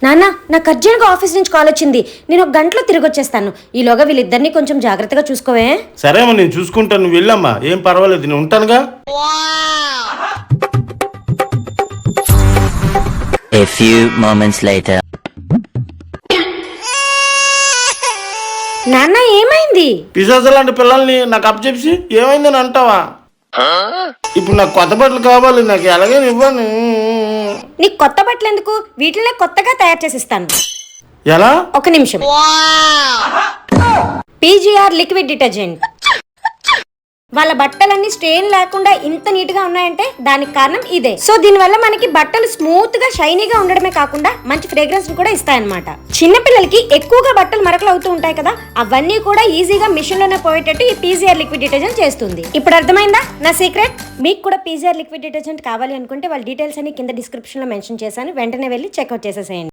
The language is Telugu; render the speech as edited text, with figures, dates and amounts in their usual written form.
నాన్న నాకు అర్జెంట్గా ఆఫీస్ నుంచి కాల్ వచ్చింది. నేను ఒక గంటలో తిరిగి వచ్చేస్తాను. ఈలోగా వీళ్ళిద్దరిని కొంచెం జాగ్రత్తగా చూసుకోవే. సరేమ్మా, నేను చూసుకుంటాను. నువ్వు వెళ్ళమ్మా, ఏం పర్వాలేదు, నేను ఉంటానుగా. A few moments later. నాన్న ఏమైంది? పిశాచ లాంటి పిల్లల్ని నాకు అప్పచెప్పి ఏమైందని అంటావా? ఇప్పుడు నాకు కొత్త బట్టలు కావాలి, నాకు ఎలాగే ఇవ్వను. నీకు కొత్త బట్టలు ఎందుకు? వీటినే కొత్తగా తయారు చేసిస్తాను. ఎలా? ఒక నిమిషం. PGR liquid detergent. వాళ్ళ బట్టలన్నీ స్ట్రెయిన్ లేకుండా ఇంత నీట్ గా ఉన్నాయంటే దానికి కారణం ఇదే. సో దీనివల్ల మనకి బట్టలు స్మూత్ గా షైనీగా ఉండడమే కాకుండా మంచి ఫ్రేగ్రెన్స్ కూడా ఇస్తాయన్నమాట. చిన్నపిల్లలకి ఎక్కువగా బట్టలు మరకలు అవుతూ ఉంటాయి కదా, అవన్నీ కూడా ఈజీగా మిషన్ లోనే పోయేటట్టు ఈ పీజీఆర్ లిక్విడ్ డిటర్జెంట్ చేస్తుంది. ఇప్పుడు అర్థమైందా నా సీక్రెట్? మీకు కూడా పీజీఆర్ లిక్విడ్ డిటర్జెంట్ కావాలి అనుకుంటే వాళ్ళ డీటెయిల్స్ అన్ని కింద డిస్క్రిప్షన్ లో మెన్షన్ చేశాను. వెంటనే వెళ్ళి చెక్అవుట్ చేసేసేయండి.